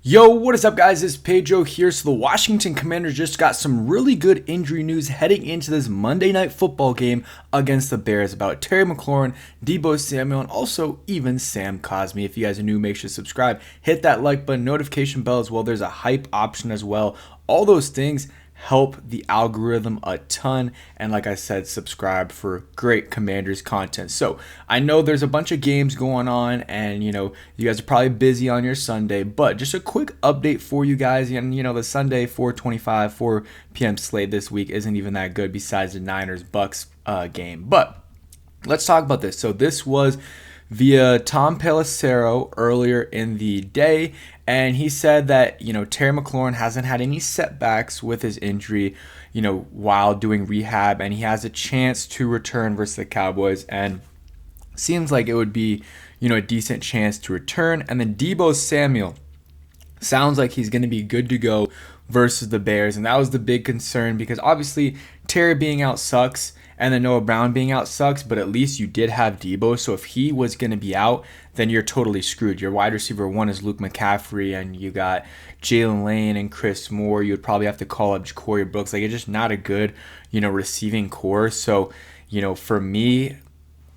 Yo, what is up, guys? It's Pedro here. So the Washington Commanders just got some really good injury news heading into this Monday Night Football game against the Bears about Terry McLaurin, Deebo Samuel, and also even Sam Cosmi. If you guys are new, make sure to subscribe, hit that like button, notification bell as well. There's a hype option as well. All those things help the algorithm a ton, and like I said, subscribe for great Commanders content. So I know there's a bunch of games going on, and you guys are probably busy on your Sunday, but just a quick update for you guys. And the Sunday 4:25 4 p.m. slate this week isn't even that good besides the Niners Bucks game. But let's talk about this. So this was via Tom Pelissero earlier in the day, and he said that Terry McLaurin hasn't had any setbacks with his injury while doing rehab, and he has a chance to return versus the Cowboys, and seems like it would be a decent chance to return. And then Deebo Samuel sounds like he's going to be good to go versus the Bears, and that was the big concern because obviously Terry being out sucks, and then Noah Brown being out sucks, but at least you did have Deebo. So if he was going to be out, then you're totally screwed. Your wide receiver one is Luke McCaffrey, and you got Jalen Lane and Chris Moore. You would probably have to call up Corey Brooks. Like, it's just not a good, receiving core. So, for me,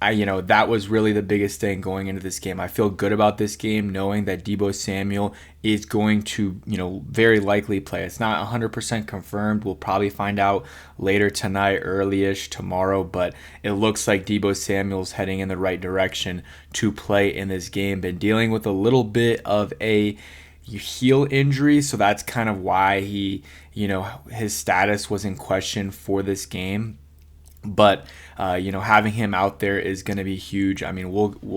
that was really the biggest thing going into this game. I feel good about this game knowing that Deebo Samuel is going to, very likely play. It's not 100% confirmed. We'll probably find out later tonight, early-ish tomorrow, but it looks like Deebo Samuel's heading in the right direction to play in this game. Been dealing with a little bit of a heel injury, so that's kind of why his status was in question for this game. But having him out there is going to be huge. I mean,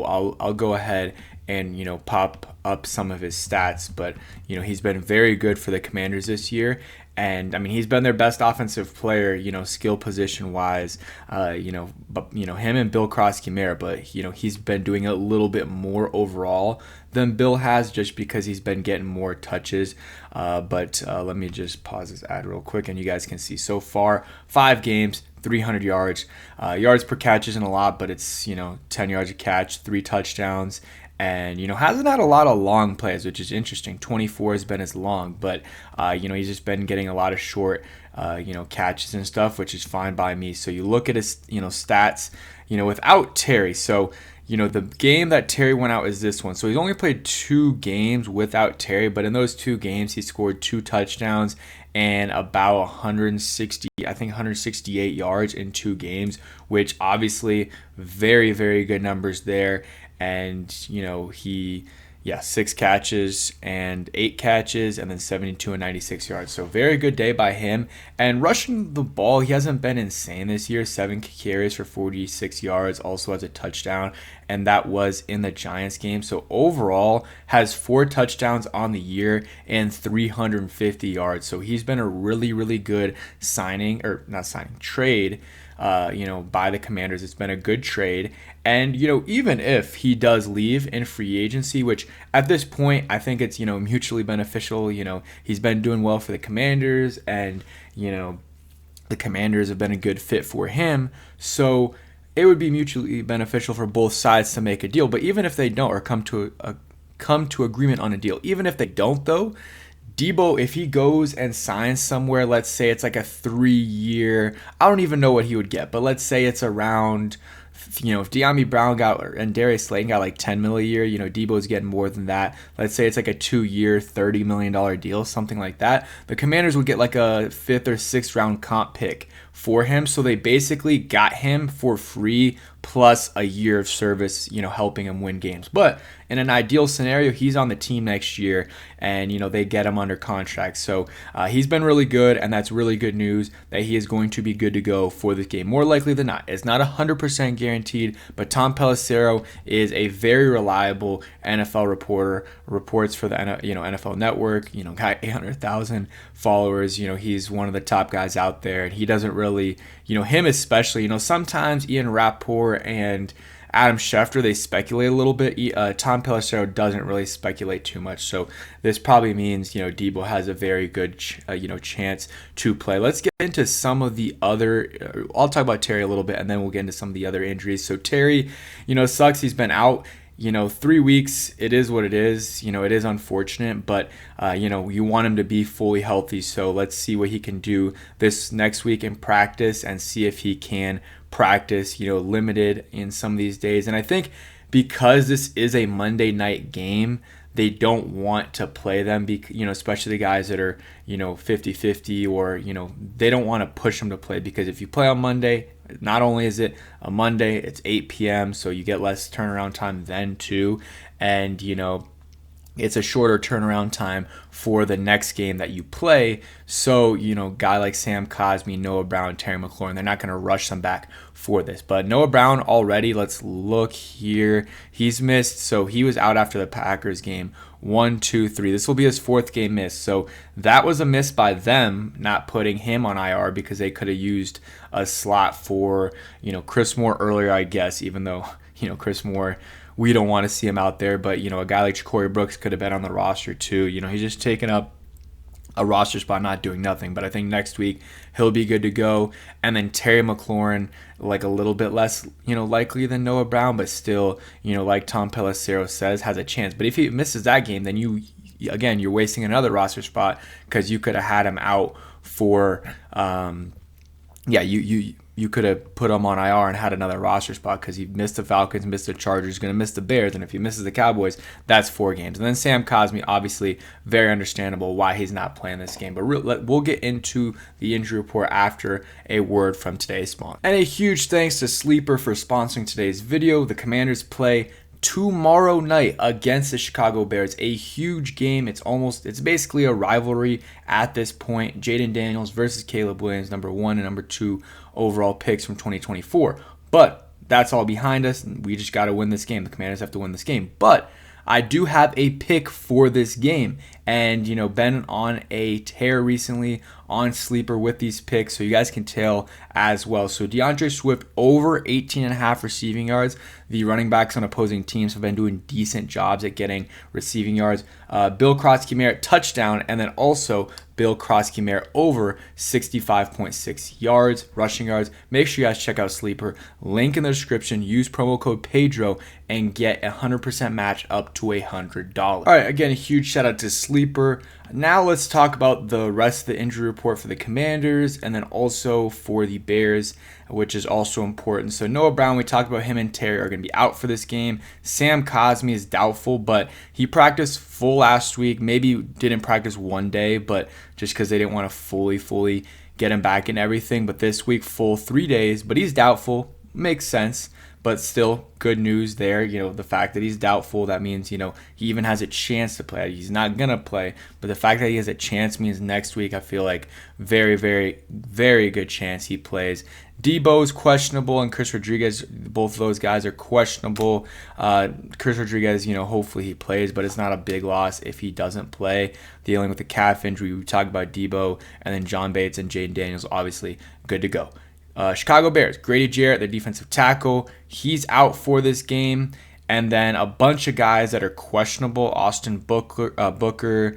I'll go ahead and pop up some of his stats, but he's been very good for the Commanders this year, and I mean he's been their best offensive player, skill position wise. But him and Bill Krosky-Mer, but he's been doing a little bit more overall than Bill has, just because he's been getting more touches. But let me just pause this ad real quick, and you guys can see so far 5 games. 300 yards. Yards per catch isn't a lot, but it's 10 yards a catch, 3 touchdowns, and hasn't had a lot of long plays, which is interesting. 24 has been his long, but he's just been getting a lot of short catches and stuff, which is fine by me. So you look at his stats without Terry. So the game that Terry went out is this one. So he's only played 2 games without Terry, but in those 2 games, he scored 2 touchdowns and about 168 yards in 2 games, which obviously very, very good numbers there. And, 6 catches and 8 catches, and then 72 and 96 yards. So very good day by him. And rushing the ball, he hasn't been insane this year. 7 carries for 46 yards, also has a touchdown, and that was in the Giants game. So overall, has 4 touchdowns on the year and 350 yards. So he's been a really, really good trade. By the Commanders. It's been a good trade. And, even if he does leave in free agency, which at this point, I think it's, mutually beneficial. He's been doing well for the Commanders, and, the Commanders have been a good fit for him. So it would be mutually beneficial for both sides to make a deal. But even if they don't, or come to agreement on a deal, even if they don't, though, Deebo, if he goes and signs somewhere, let's say it's like a 3-year, I don't even know what he would get, but let's say it's around, if De'Ami Brown and Darius Slayton got like $10 million a year, Deebo's getting more than that. Let's say it's like a 2-year, $30 million deal, something like that. The Commanders would get like a 5th or 6th round comp pick for him, so they basically got him for free plus a year of service, helping him win games. But in an ideal scenario, he's on the team next year, and they get him under contract. So he's been really good, and that's really good news that he is going to be good to go for this game. More likely than not, it's not 100% guaranteed, but Tom Pelissero is a very reliable NFL reporter. Reports for the NFL Network. Got 800,000 followers. He's one of the top guys out there, and he doesn't really, him especially. Sometimes Ian Rappaport and Adam Schefter, they speculate a little bit. Tom Pelissero doesn't really speculate too much, so this probably means Deebo has a very good chance to play. Let's get into some of the other. I'll talk about Terry a little bit, and then we'll get into some of the other injuries. So Terry, sucks. He's been out 3 weeks, it is what it is. It is unfortunate, but, you want him to be fully healthy. So let's see what he can do this next week in practice and see if he can practice, limited in some of these days. And I think because this is a Monday night game, they don't want to play them, especially the guys that are, 50-50 or, they don't want to push them to play, because if you play on Monday, not only is it a Monday, it's 8 p.m., so you get less turnaround time then too. And, it's a shorter turnaround time for the next game that you play. So, guy like Sam Cosmi, Noah Brown, Terry McLaurin, they're not going to rush them back for this. But Noah Brown already, let's look here. He's missed. So he was out after the Packers game. 1, 2, 3. This will be his 4th game miss. So that was a miss by them not putting him on IR, because they could have used a slot for, Chris Moore earlier, I guess, even though, Chris Moore, we don't want to see him out there. But, a guy like Ja'Cory Brooks could have been on the roster too. He's just taking up a roster spot, not doing nothing. But I think next week he'll be good to go. And then Terry McLaurin, like a little bit less, likely than Noah Brown, but still, like Tom Pelissero says, has a chance. But if he misses that game, then you're wasting another roster spot, because you could have had him out for, you could have put him on IR and had another roster spot, because he missed the Falcons, missed the Chargers, going to miss the Bears, and if he misses the Cowboys, that's 4 games. And then Sam Cosmi, obviously, very understandable why he's not playing this game. But we'll get into the injury report after a word from today's sponsor. And a huge thanks to Sleeper for sponsoring today's video. The Commanders play tomorrow night against the Chicago Bears. A huge game. It's basically a rivalry at this point. Jaden Daniels versus Caleb Williams, number 1 and number 2 overall picks from 2024. But that's all behind us. We just got to win this game. The Commanders have to win this game. But I do have a pick for this game. And, been on a tear recently on Sleeper with these picks, so you guys can tell as well. So DeAndre Swift over 18.5 receiving yards. The running backs on opposing teams have been doing decent jobs at getting receiving yards. Bill Krosky-Merritt touchdown, and then also Bill Krosky-Merritt over 65.6 yards, rushing yards. Make sure you guys check out Sleeper. Link in the description. Use promo code Pedro and get a 100% match up to $100. All right, again, a huge shout out to Sleeper. Now let's talk about the rest of the injury report for the Commanders, and then also for the Bears, which is also important. So Noah Brown, we talked about him and Terry are going to be out for this game. Sam Cosmi is doubtful, but he practiced full last week. Maybe didn't practice one day, but just because they didn't want to fully get him back and everything. But this week, full 3 days, but he's doubtful. Makes sense. But still, good news there. The fact that he's doubtful, that means, he even has a chance to play. He's not going to play. But the fact that he has a chance means next week, I feel like very, very, very good chance he plays. Deebo's questionable, and Chris Rodriguez, both of those guys are questionable. Chris Rodriguez, hopefully he plays, but it's not a big loss if he doesn't play. Dealing with the calf injury, we talked about Deebo, and then John Bates and Jaden Daniels, obviously good to go. Chicago Bears, Grady Jarrett, their defensive tackle, he's out for this game. And then a bunch of guys that are questionable: Austin Booker,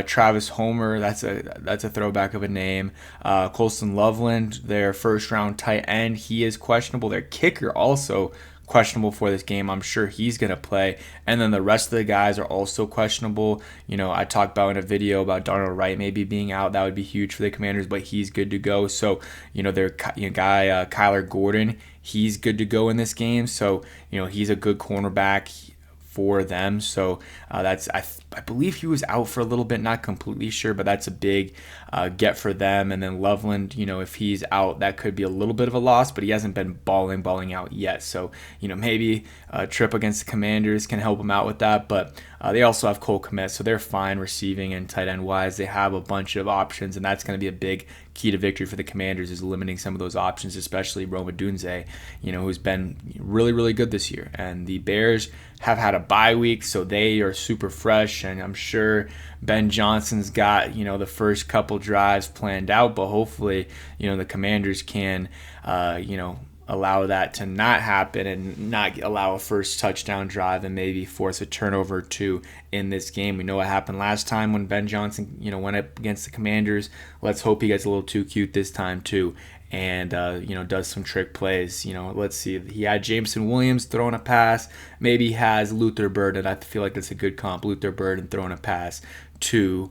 Travis Homer, that's a throwback of a name. Colston Loveland, their first round tight end, he is questionable. Their kicker also questionable for this game. I'm sure he's going to play. And then the rest of the guys are also questionable. I talked about in a video about Darnell Wright maybe being out. That would be huge for the Commanders, but he's good to go. So, their guy, Kyler Gordon, he's good to go in this game. So, he's a good cornerback for them. So I believe he was out for a little bit, not completely sure, but that's a big get for them. And then Loveland, if he's out, that could be a little bit of a loss, but he hasn't been balling out yet. So, maybe a trip against the Commanders can help him out with that. But they also have Cole Kmet, so they're fine receiving and tight end wise. They have a bunch of options, and that's going to be a big key to victory for the Commanders, is limiting some of those options, especially Roma Dunze, who's been really, really good this year. And the Bears have had a bye week, so they are super fresh, and I'm sure Ben Johnson's got, the first couple drives planned out, but hopefully, the Commanders can, allow that to not happen and not allow a first touchdown drive and maybe force a turnover or two in this game. We know what happened last time when Ben Johnson, went up against the Commanders. Let's hope he gets a little too cute this time too and does some trick plays. Let's see. He had Jameson Williams throwing a pass. Maybe he has Luther Burden. I feel like that's a good comp. Luther Burden throwing a pass to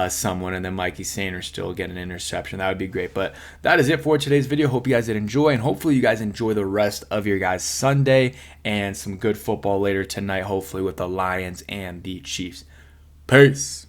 someone, and then Mikey Sainer still get an interception. That would be great. But that is it for today's video. Hope you guys did enjoy, and hopefully you guys enjoy the rest of your guys' Sunday and some good football later tonight, hopefully with the Lions and the Chiefs. Peace.